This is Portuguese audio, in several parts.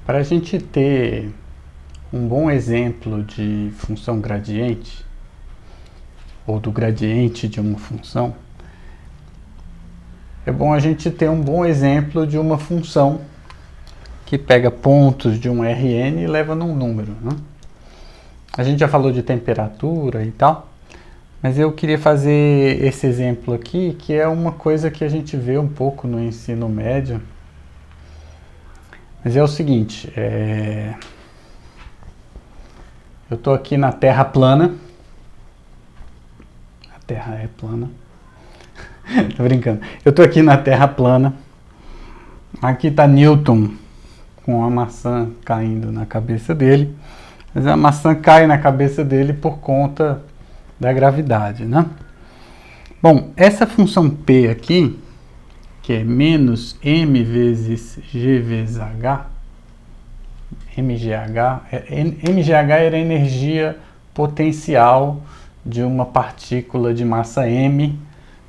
Para a gente ter um bom exemplo de função gradiente, ou do gradiente de uma função, é bom a gente ter um bom exemplo de uma função que pega pontos de um Rn e leva num número, né? A gente já falou de temperatura e tal, mas eu queria fazer esse exemplo aqui, que é uma coisa que a gente vê um pouco no ensino médio. Mas é o seguinte, eu estou aqui na Terra plana. A Terra é plana. Tô brincando. Eu estou aqui na Terra plana. Aqui está Newton com a maçã caindo na cabeça dele. Mas a maçã cai na cabeça dele por conta da gravidade, né? Bom, essa função P aqui, que é menos m vezes g vezes h, mgh era a energia potencial de uma partícula de massa m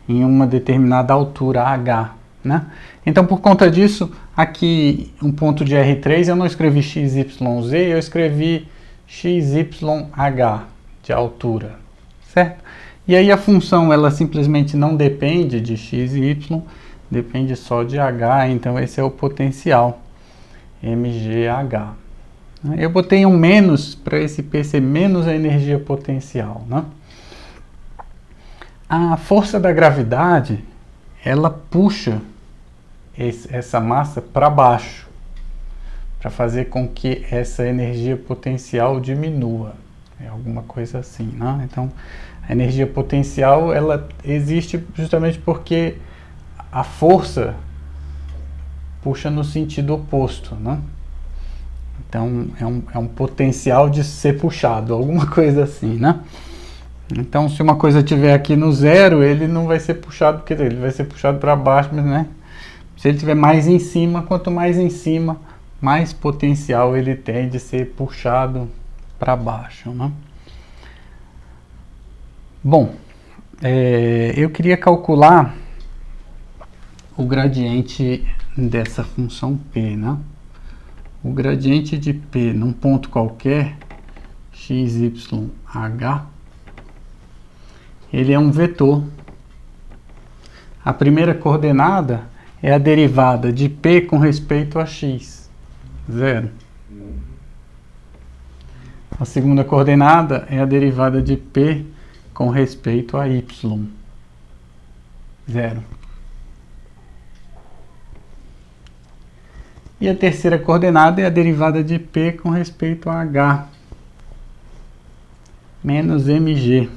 em uma determinada altura h, né? Então, por conta disso, aqui um ponto de R3 eu não escrevi x, y, z, eu escrevi x, y, h de altura, certo? E aí a função ela simplesmente não depende de x e y, depende só de h, então esse é o potencial mgh. Eu botei um menos para esse P ser menos a energia potencial, né? A força da gravidade, ela puxa essa massa para baixo, para fazer com que essa energia potencial diminua. É alguma coisa assim, né? Então, a energia potencial, ela existe justamente porque a força puxa no sentido oposto, né? Então, é um potencial de ser puxado, alguma coisa assim, né? Então, se uma coisa estiver aqui no zero, ele não vai ser puxado, quer dizer, ele vai ser puxado para baixo, mas, né? Se ele estiver mais em cima, quanto mais em cima, mais potencial ele tem de ser puxado para baixo, né? Bom, eu queria calcular o gradiente dessa função P, né? O gradiente de P num ponto qualquer, x, y, h, ele é um vetor. A primeira coordenada é a derivada de P com respeito a x, 0. A segunda coordenada é a derivada de P com respeito a y, 0. E a terceira coordenada é a derivada de P com respeito a h, menos mg.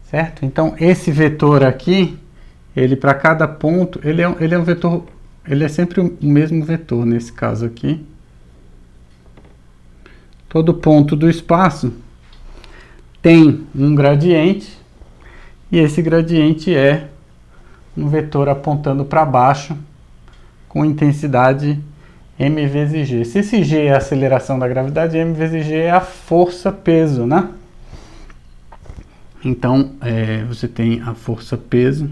Certo? Então, esse vetor aqui, ele para cada ponto, ele é um vetor, ele é sempre o mesmo vetor nesse caso aqui. Todo ponto do espaço tem um gradiente, e esse gradiente é um vetor apontando para baixo com intensidade m vezes g. Se esse g é a aceleração da gravidade, m vezes g é a força-peso, né? Então, você tem a força-peso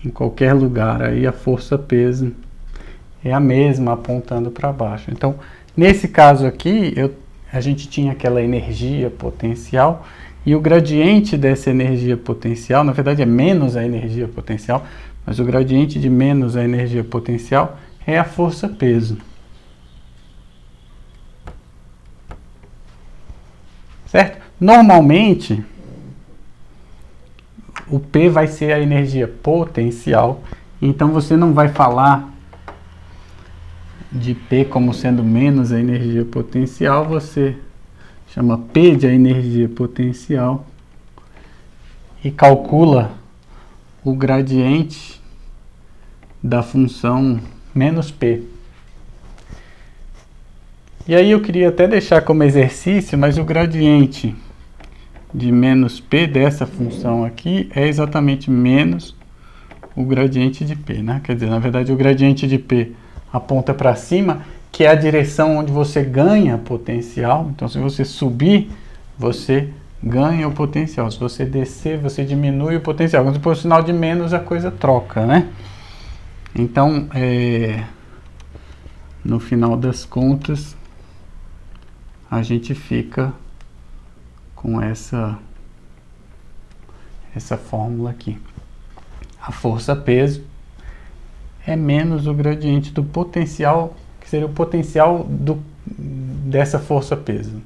em qualquer lugar, aí a força-peso é a mesma apontando para baixo. Então, nesse caso aqui, a gente tinha aquela energia potencial, e o gradiente dessa energia potencial, na verdade é menos a energia potencial, mas o gradiente de menos a energia potencial é a força-peso. Certo? Normalmente, o P vai ser a energia potencial, então você não vai falar de P como sendo menos a energia potencial, você chama P de a energia potencial e calcula o gradiente da função menos P. E aí eu queria até deixar como exercício, mas o gradiente de menos P dessa função aqui é exatamente menos o gradiente de P, né? Quer dizer, na verdade o gradiente de P aponta para cima, que é a direção onde você ganha potencial. Então, se você subir, você ganha o potencial. Se você descer, você diminui o potencial. Quando for o sinal de menos, a coisa troca, né? Então, no final das contas, a gente fica com essa fórmula aqui. A força-peso é menos o gradiente do potencial, que seria o potencial dessa força-peso.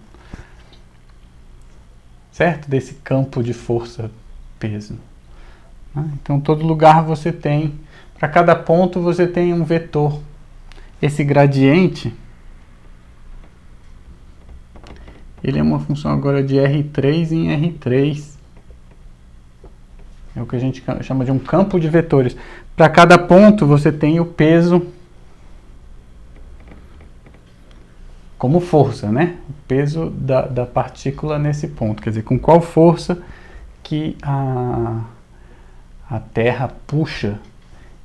Certo? Desse campo de força-peso. Então, todo lugar você tem, para cada ponto você tem um vetor. Esse gradiente, ele é uma função agora de R3 em R3. É o que a gente chama de um campo de vetores. Para cada ponto você tem o peso como força, né? O peso da partícula nesse ponto. Quer dizer, com qual força que a Terra puxa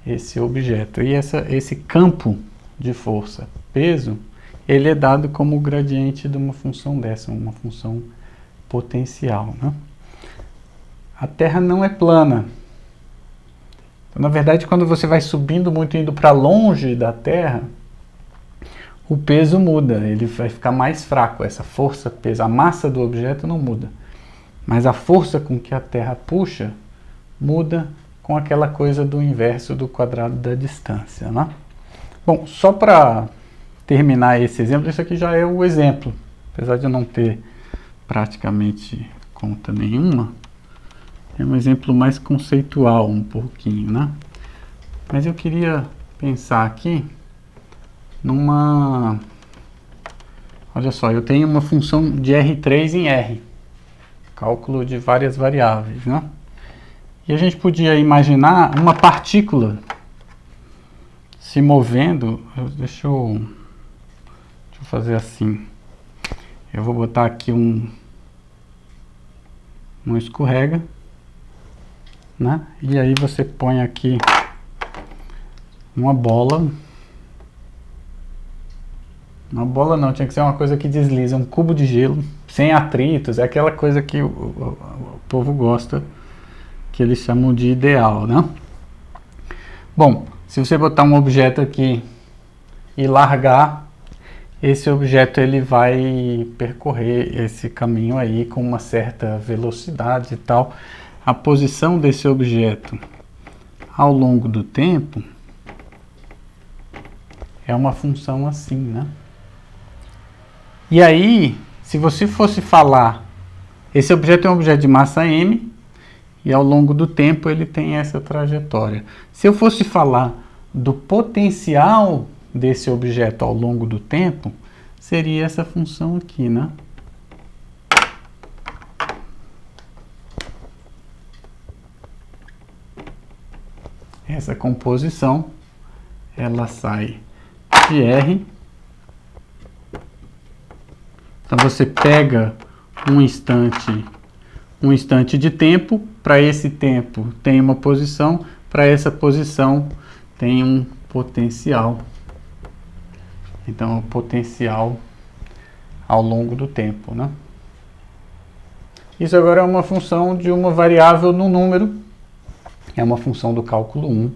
esse objeto. E esse campo de força, peso, ele é dado como o gradiente de uma função dessa, uma função potencial, né? A Terra não é plana. Então, na verdade, quando você vai subindo muito, indo para longe da Terra, o peso muda, ele vai ficar mais fraco. Essa força, peso, a massa do objeto não muda. Mas a força com que a Terra puxa muda com aquela coisa do inverso do quadrado da distância, né? Bom, só para terminar esse exemplo, isso aqui já é o exemplo. Apesar de eu não ter praticamente conta nenhuma, é um exemplo mais conceitual um pouquinho, né? Mas eu queria pensar aqui numa... Olha só, eu tenho uma função de R3 em R. Cálculo de várias variáveis, né? E a gente podia imaginar uma partícula se movendo. Deixa eu fazer assim. Eu vou botar aqui um escorrega, né? E aí você põe aqui uma bola. Uma bola não, tinha que ser uma coisa que desliza, um cubo de gelo, sem atritos, é aquela coisa que o povo gosta, que eles chamam de ideal, né? Bom, se você botar um objeto aqui e largar, esse objeto ele vai percorrer esse caminho aí com uma certa velocidade e tal. A posição desse objeto ao longo do tempo é uma função assim, né? E aí, se você fosse falar, esse objeto é um objeto de massa m, e ao longo do tempo ele tem essa trajetória. Se eu fosse falar do potencial desse objeto ao longo do tempo, seria essa função aqui, né? Essa composição, ela sai de R. Então você pega um instante de tempo, para esse tempo tem uma posição, para essa posição tem um potencial. Então, o potencial ao longo do tempo, né? Isso agora é uma função de uma variável no número, é uma função do cálculo 1,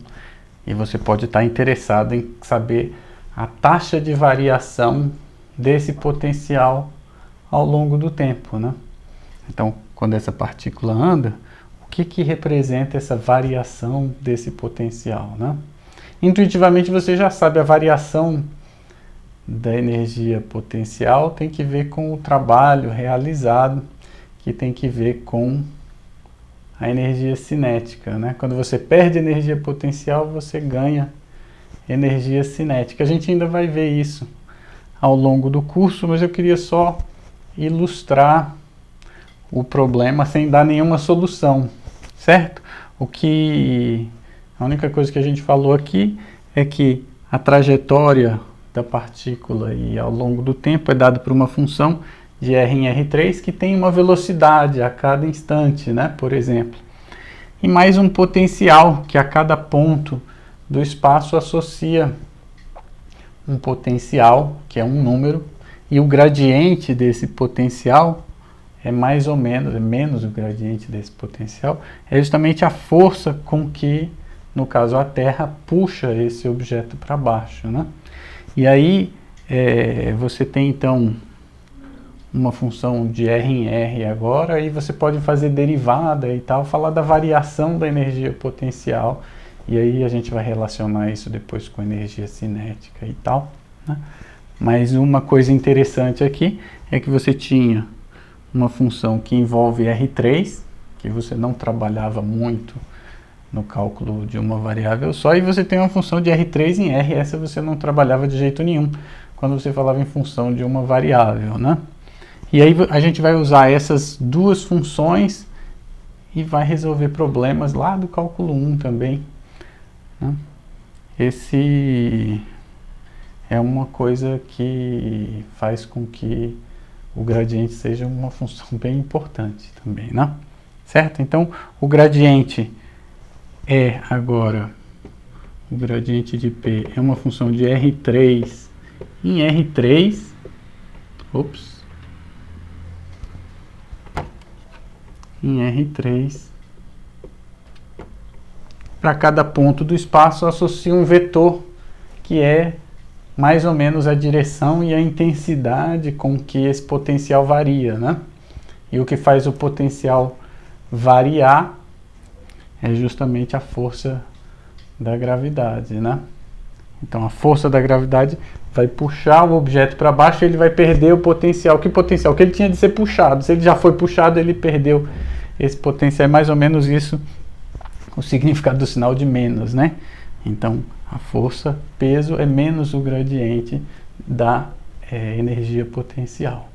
e você pode estar interessado em saber a taxa de variação desse potencial ao longo do tempo, né? Então, quando essa partícula anda, o que representa essa variação desse potencial, né? Intuitivamente você já sabe, a variação da energia potencial tem que ver com o trabalho realizado, que tem que ver com a energia cinética, né? Quando você perde energia potencial, você ganha energia cinética. A gente ainda vai ver isso ao longo do curso, mas eu queria só ilustrar o problema sem dar nenhuma solução, certo? A única coisa que a gente falou aqui é que a trajetória da partícula e ao longo do tempo é dada por uma função de R em R3 que tem uma velocidade a cada instante, né? Por exemplo. E mais um potencial que a cada ponto do espaço associa um potencial, que é um número, e o gradiente desse potencial é mais ou menos, é menos o gradiente desse potencial, é justamente a força com que, no caso a Terra, puxa esse objeto para baixo, né? E aí você tem então uma função de R em R agora, e você pode fazer derivada e tal, falar da variação da energia potencial, e aí a gente vai relacionar isso depois com energia cinética e tal, né? Mas uma coisa interessante aqui é que você tinha uma função que envolve R3, que você não trabalhava muito no cálculo de uma variável só, e você tem uma função de R3 em R, essa você não trabalhava de jeito nenhum quando você falava em função de uma variável, né? E aí a gente vai usar essas duas funções e vai resolver problemas lá do cálculo 1 também, né? Esse é uma coisa que faz com que o gradiente seja uma função bem importante também, né? Certo? Então, o gradiente é agora, o gradiente de P é uma função de R3 em R3, em R3, para cada ponto do espaço associa um vetor que é mais ou menos a direção e a intensidade com que esse potencial varia, né? E o que faz o potencial variar é justamente a força da gravidade, né? Então a força da gravidade vai puxar o objeto para baixo e ele vai perder o potencial. Que potencial? Que ele tinha de ser puxado. Se ele já foi puxado, ele perdeu esse potencial. É mais ou menos isso o significado do sinal de menos, né? Então a força, peso, é menos o gradiente da energia potencial.